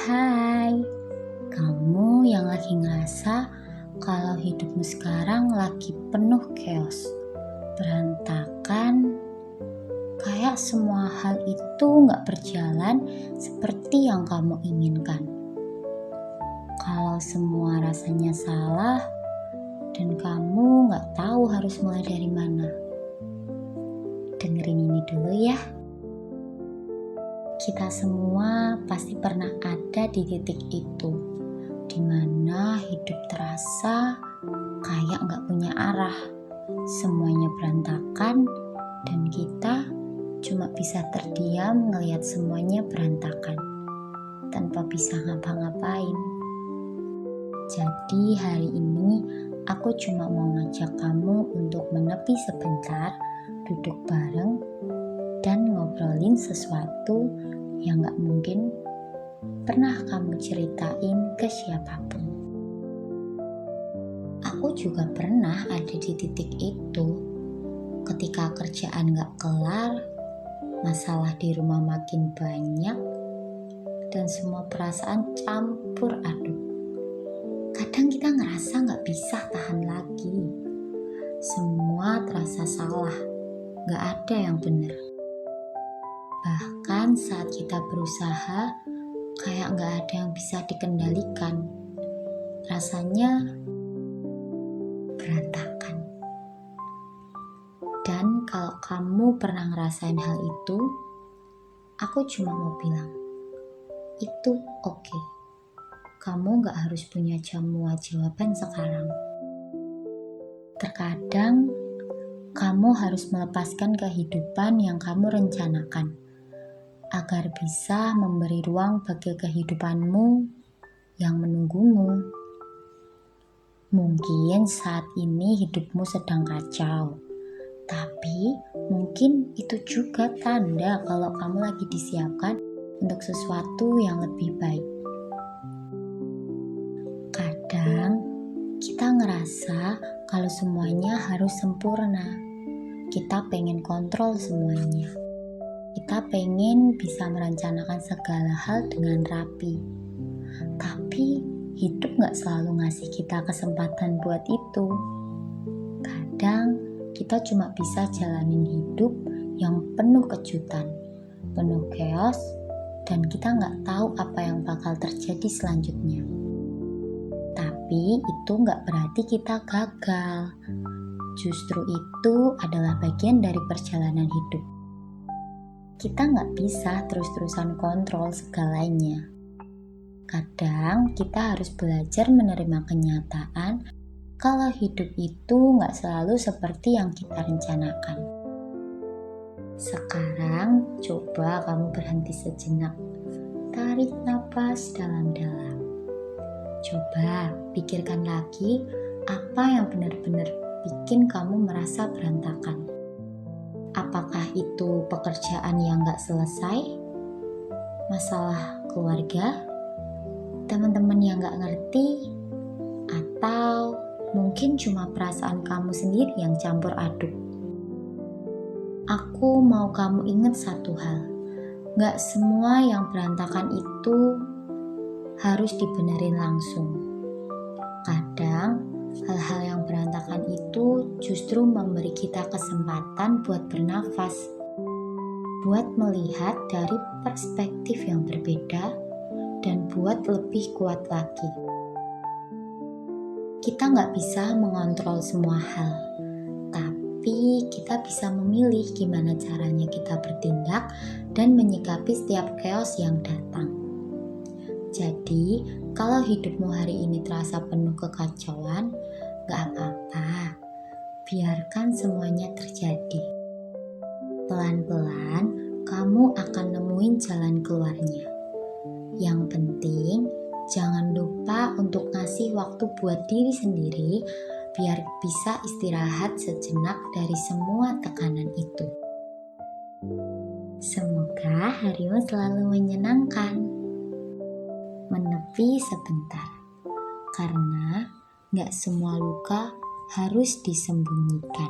Hai, kamu yang lagi ngerasa kalau hidupmu sekarang lagi penuh chaos, berantakan, kayak semua hal itu gak berjalan seperti yang kamu inginkan. Kalau semua rasanya salah dan kamu gak tahu harus mulai dari mana. Dengerin ini dulu ya. Kita semua pasti pernah ada di titik itu, dimana hidup terasa kayak gak punya arah. Semuanya berantakan dan kita cuma bisa terdiam ngelihat semuanya berantakan tanpa bisa ngapa-ngapain. Jadi hari ini aku cuma mau ngajak kamu untuk menepi sebentar, duduk bareng dan ngobrolin sesuatu yang gak mungkin pernah kamu ceritain ke siapapun. Aku juga pernah ada di titik itu, ketika kerjaan gak kelar, masalah di rumah makin banyak, dan semua perasaan campur aduk. Kadang kita ngerasa gak bisa tahan lagi, semua terasa salah, gak ada yang benar. Bahkan saat kita berusaha, kayak gak ada yang bisa dikendalikan. Rasanya berantakan. Dan kalau kamu pernah ngerasain hal itu, aku cuma mau bilang, itu oke. Kamu gak harus punya semua jawaban sekarang. Terkadang, kamu harus melepaskan kehidupan yang kamu rencanakan, agar bisa memberi ruang bagi kehidupanmu yang menunggumu. Mungkin saat ini hidupmu sedang kacau, tapi mungkin itu juga tanda kalau kamu lagi disiapkan untuk sesuatu yang lebih baik. Kadang kita ngerasa kalau semuanya harus sempurna. Kita pengen kontrol semuanya. Kita pengen bisa merencanakan segala hal dengan rapi. Tapi hidup gak selalu ngasih kita kesempatan buat itu. Kadang kita cuma bisa jalanin hidup yang penuh kejutan, penuh chaos, dan kita gak tahu apa yang bakal terjadi selanjutnya. Tapi itu gak berarti kita gagal. Justru itu adalah bagian dari perjalanan hidup. Kita gak bisa terus-terusan kontrol segalanya. Kadang kita harus belajar menerima kenyataan kalau hidup itu gak selalu seperti yang kita rencanakan. Sekarang coba kamu berhenti sejenak. Tarik napas dalam-dalam. Coba pikirkan lagi apa yang benar-benar bikin kamu merasa berantakan. Apakah itu pekerjaan yang gak selesai? Masalah keluarga? Teman-teman yang gak ngerti? Atau mungkin cuma perasaan kamu sendiri yang campur aduk? Aku mau kamu ingat satu hal. Gak semua yang berantakan itu harus dibenerin langsung. Kadang hal-hal yang berantakan itu justru memberi kita kesempatan buat bernafas, buat melihat dari perspektif yang berbeda, dan buat lebih kuat lagi. Kita gak bisa mengontrol semua hal, tapi kita bisa memilih gimana caranya kita bertindak dan menyikapi setiap chaos yang datang. Jadi, kalau hidupmu hari ini terasa penuh kekacauan, gak apa-apa. Biarkan semuanya terjadi. Pelan-pelan, kamu akan nemuin jalan keluarnya. Yang penting, jangan lupa untuk ngasih waktu buat diri sendiri, biar bisa istirahat sejenak dari semua tekanan itu. Semoga harimu selalu menyenangkan. Menepi sebentar, karena gak semua luka harus disembunyikan.